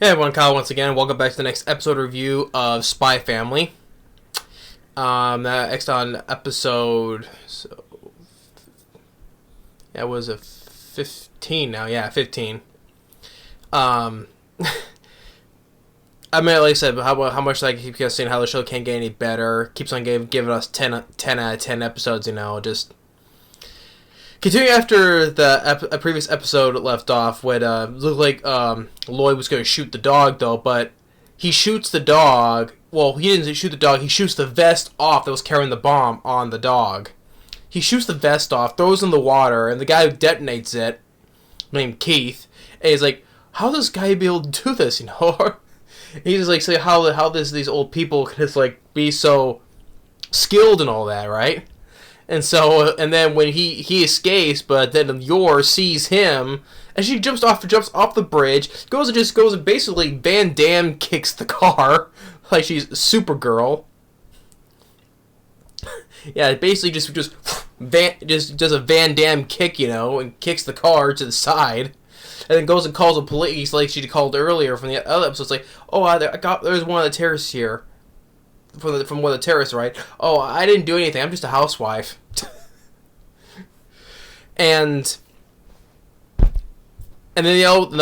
Hey everyone, Kyle once again. Welcome back to the next episode review of Spy Family. Next on episode, that was a 15 now. Yeah, 15. I mean, like I said, how much I keep saying how the show can't get any better. Keeps on giving us 10 out of 10 episodes. Just continuing after a previous episode left off, when looked like Lloyd was going to shoot the dog, though, but he shoots the dog. Well, he didn't shoot the dog. He shoots the vest off that was carrying the bomb on the dog. He shoots the vest off, throws it in the water, and the guy who detonates it, named Keith, is like, how does this guy be able to do this, He's just like, say how these old people can just like be so skilled and all that, right? And so, and then when he escapes, but then Yor sees him, and she jumps off the bridge, goes and basically Van Damme kicks the car like she's Supergirl. Yeah, basically just does a Van Damme kick, and kicks the car to the side. And then goes and calls the police like she called earlier from the other episode. It's like, oh, there's one of the terrorists here. From one of the terrorists, right? Oh, I didn't do anything. I'm just a housewife. and then all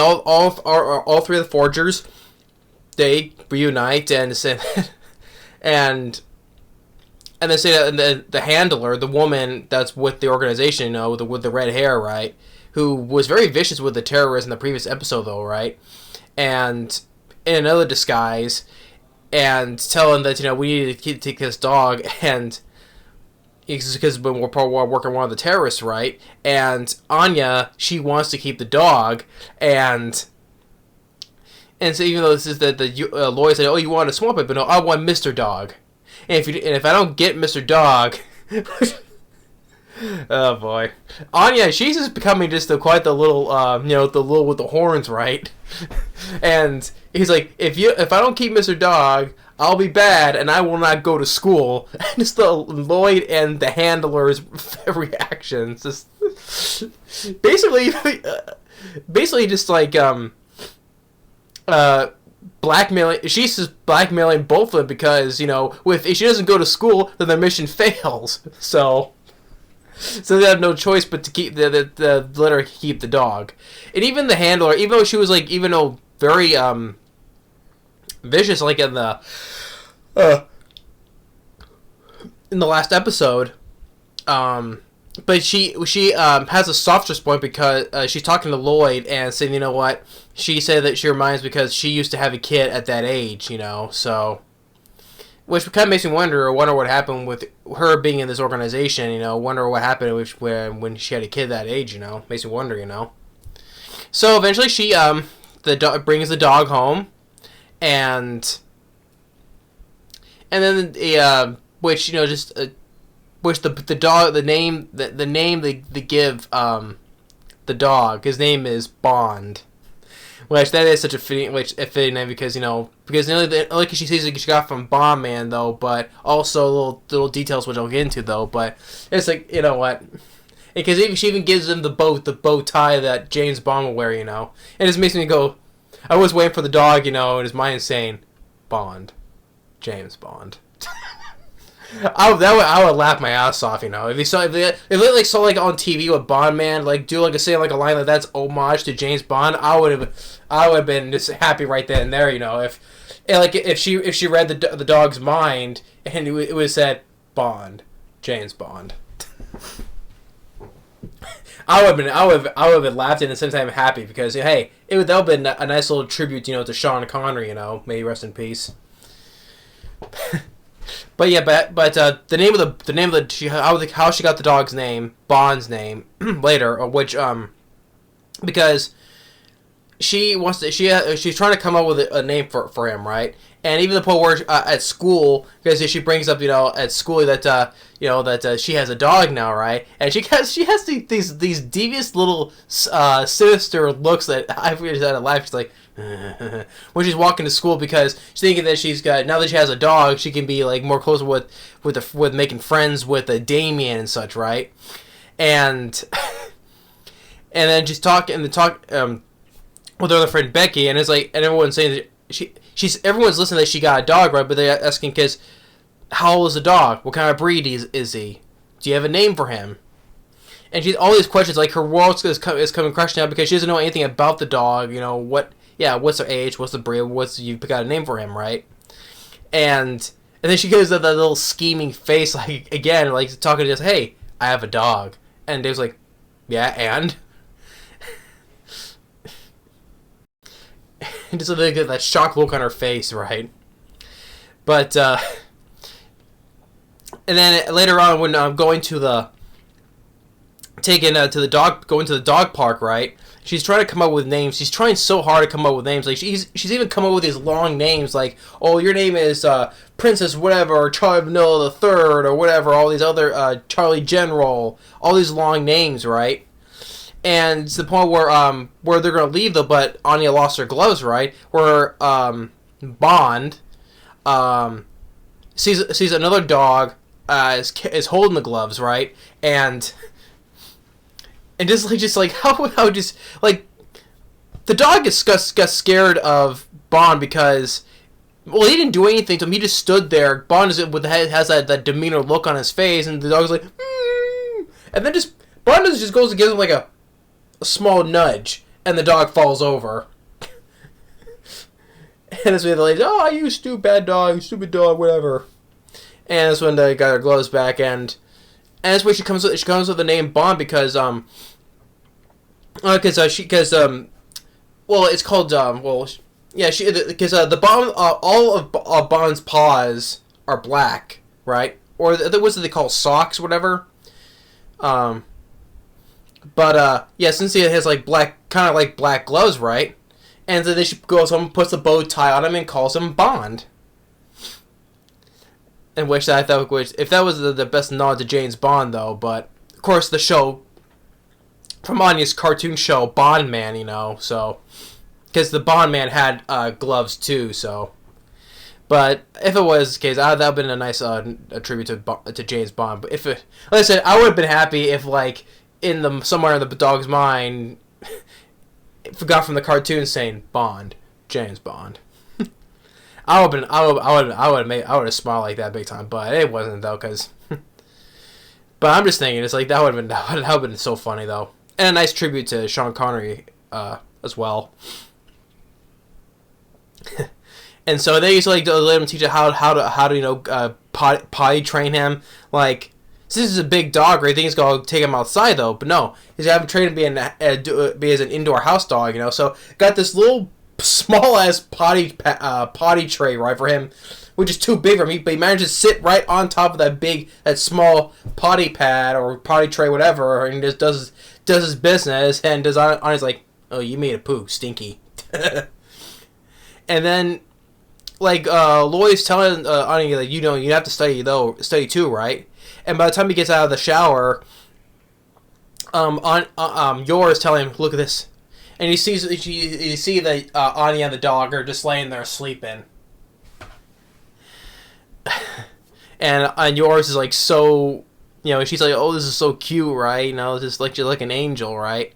three of the forgers, they reunite and say and they say that the handler, the woman that's with the organization, with the red hair, right, who was very vicious with the terrorists in the previous episode, though, right, and in another disguise, and tell him that we need to take this dog, and because we're working one of the terrorists, right? And Anya, she wants to keep the dog, and so even though this is the lawyer said, oh, you want to swamp it, but no, I want Mr. Dog, and if I don't get Mr. Dog. Oh boy, Anya, she's just becoming quite the little, the little with the horns, right? And he's like, if I don't keep Mr. Dog, I'll be bad, and I will not go to school. And just the Lloyd and the handler's reactions, just basically just like blackmailing. She's just blackmailing both of them because if she doesn't go to school, then their mission fails. So they have no choice but to keep the let her keep the dog. And even the handler, even though she was very vicious, like in the last episode, but she has a softer point because she's talking to Lloyd and saying, you know what, she said that she reminds because she used to have a kid at that age, so. Which kind of makes me wonder what happened with her being in this organization, wonder what happened when she had a kid that age, makes me wonder, So eventually she, brings the dog home, and then which, which the dog, the name they give, the dog, his name is Bond. Which that is such a fitting name because like she says she got from Bomb Man, though, but also little details which I'll get into, though. But it's like, what, because she even gives him the bow tie that James Bond will wear, and it just makes me go. I was waiting for the dog, in his mind saying, Bond, James Bond. I would laugh my ass off, if they saw on TV with Bond Man do a line like that's homage to James Bond, I would have been just happy right then and there, if she read the dog's mind and it would have said Bond, James Bond. I would have been laughed and at the same time happy because that would have been a nice little tribute, to Sean Connery, may he rest in peace. But yeah, but the name of how she got the dog's name, Bond's name, later, which because she's trying to come up with a name for him, right? And even the point where at school, because she brings up at school that she has a dog now, right? And she has these devious little sinister looks that I figured out in life. She's like. When she's walking to school because she's thinking that now that she has a dog, she can be more closer with making friends with Damien and such, right? And then just talk with her other friend Becky, and it's like, and everyone's saying that everyone's listening that she got a dog, right? But they're asking kids, how old is the dog? What kind of breed is he? Do you have a name for him? And she's all these questions, like her world is coming crashing down because she doesn't know anything about the dog. What's their age? What's the breed? You've got a name for him, right? And then she gives that little scheming face, like again, like talking to us, hey, I have a dog, and Dave's like, yeah, and and just like that shocked look on her face, right? But and then later on, when I'm going to the going to the dog park, right? She's trying to come up with names. She's trying so hard to come up with names. Like she's even come up with these long names, like, oh, your name is Princess whatever, or Charlie Vanilla the Third, or whatever. All these other Charlie General, all these long names, right? And it's the point where they're gonna leave though, but Anya lost her gloves, right? Where Bond sees another dog is holding the gloves, right? And just like how just like the dog got scared of Bond because, well, he didn't do anything to him. He just stood there. Bond has that demeanor look on his face, and the dog's like, and then Bond just goes and gives him like a small nudge, and the dog falls over. And that's when the lady's, oh, you stupid dog, whatever. And that's when they got her gloves back, and that's where she comes with the name Bond because it's called because the Bond all of Bond's paws are black, right? Or what's it they call socks, whatever. Since he has like kind of like black gloves, right? And so then she goes home and puts a bow tie on him and calls him Bond. And which I thought, if that was the best nod to James Bond, though, but of course the show from Anya's cartoon show Bond Man, so because the Bond Man had gloves too, so. But if it was the case, that would have been a nice a tribute to James Bond. But like I said, I would have been happy if like somewhere in the dog's mind, it forgot from the cartoon saying Bond, James Bond. I would have smiled like that big time, but it wasn't though, cause. But I'm just thinking, it's like that would have been so funny though, and a nice tribute to Sean Connery as well. And so they used to like let him teach how to potty train him. Like, since this is a big dog, right? I think he's gonna take him outside though, but no, he's gonna have him train to be as an indoor house dog. So got this little small ass potty tray, right, for him, which is too big for him. But he managed to sit right on top of that small potty pad or potty tray, whatever, and just does his business. And does on his like, oh, you made a poo, stinky. And then, like, Lloyd's telling Anya, like, you have to study too, right? And by the time he gets out of the shower, Yor is telling him, look at this. And you see that Anya and the dog are just laying there sleeping. And yours is like so, she's like, oh, this is so cute, right? Just like you're like an angel, right?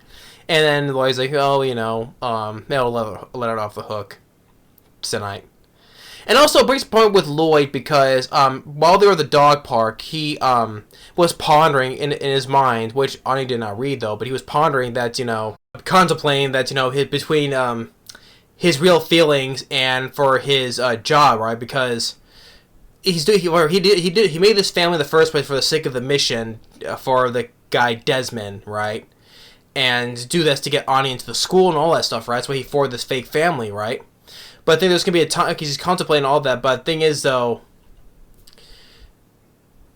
And then Lloyd's like, oh, they'll let it off the hook tonight. And also it brings a point with Lloyd because while they were at the dog park, he was pondering in his mind, which Anya did not read though, but he was pondering that, contemplating that, between his real feelings and for his job, right? Because he made this family in the first place for the sake of the mission for the guy Desmond, right? And do this to get Anya into the school and all that stuff, right? That's why he formed this fake family, right? But I think there's going to be a time, because he's contemplating all that, but the thing is, though,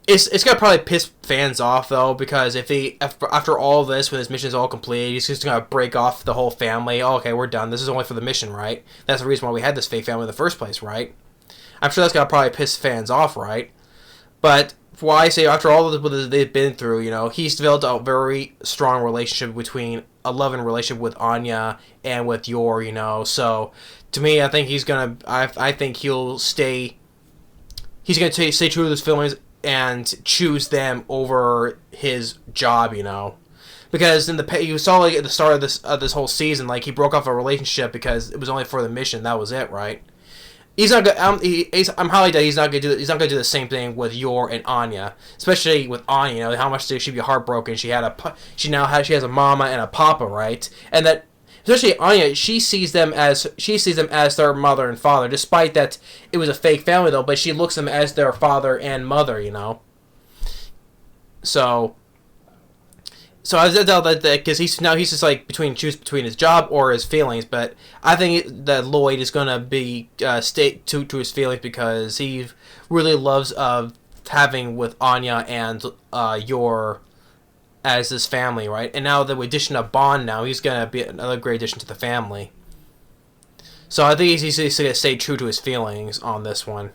it's going to probably piss fans off, though, because after all this, when his mission's all complete, he's just going to break off the whole family. Oh, okay, we're done. This is only for the mission, right? That's the reason why we had this fake family in the first place, right? I'm sure that's going to probably piss fans off, right? But why I say after all of what they've been through, he's developed a very strong relationship a loving relationship with Anya and with Yor, so to me, I think I think he'll stay. He's gonna stay true to his feelings and choose them over his job, because you saw like at the start of this whole season, like he broke off a relationship because it was only for the mission. That was it, right? He's not. I'm highly doubt he's not gonna do. He's not gonna do the same thing with Yor and Anya, especially with Anya. You know how much did she be heartbroken? She has a mama and a papa, right? And that especially Anya, she sees them as their mother and father, despite that it was a fake family though. But she looks at them as their father and mother. You know. So I was doubt that because he's just like choose between his job or his feelings, but I think that Lloyd is gonna be stay to his feelings because he really loves having with Anya and Yor as his family, right? And now the addition of Bond, now he's gonna be another great addition to the family. So I think he's gonna stay true to his feelings on this one.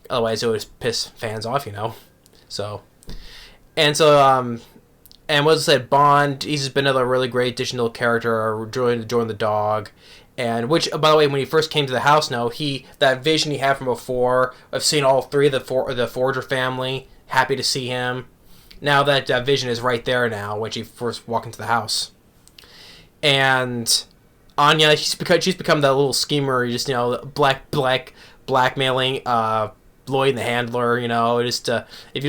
Otherwise, it would just piss fans off, you know. So and what I said, Bond, he's just been another really great additional character, join the dog. And which, by the way, when he first came to the house, that vision he had from before of seeing all three of the Forger family, happy to see him. Now that vision is right there now when she first walked into the house. And Anya, she's become that little schemer, just blackmailing Lloyd the handler. You know, just if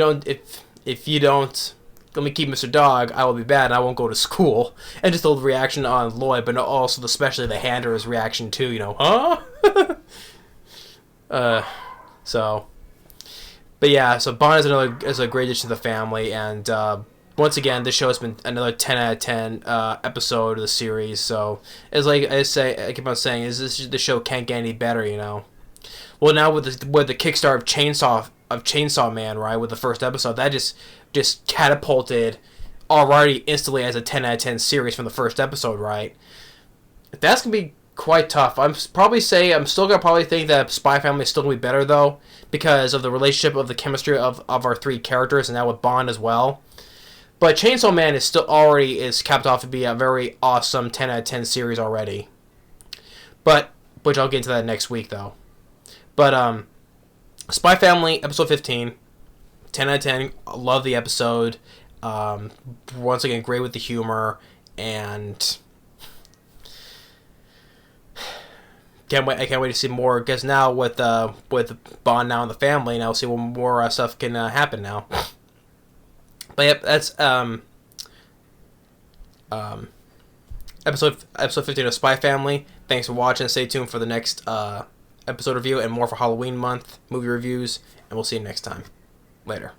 you don't let me keep Mr. Dog, I will be bad and I won't go to school. And just the reaction on Lloyd, but also especially the handler's reaction too, you know, huh? But yeah, so Bond is a great addition to the family, and once again, this show has been another 10 out of 10 episode of the series. So it's like I keep on saying, the show can't get any better, you know. Well, now with the Kickstarter of Chainsaw Man, right, with the first episode, that just catapulted already instantly as a 10 out of 10 series from the first episode, right? That's gonna be quite tough. I'm still gonna probably think that Spy Family is still gonna be better though, because of the relationship of the chemistry of our three characters, and now with Bond as well. But Chainsaw Man is capped off to be a very awesome 10 out of 10 series already. Which I'll get into that next week though. But Spy Family episode 15, 10 out of 10. Love the episode. Once again, great with the humor, and I can't wait to see more. Because now with Bond now in the family, now we'll see what more stuff can happen now. But yep, that's episode 15 of Spy Family. Thanks for watching. Stay tuned for the next episode review and more for Halloween month movie reviews. And we'll see you next time. Later.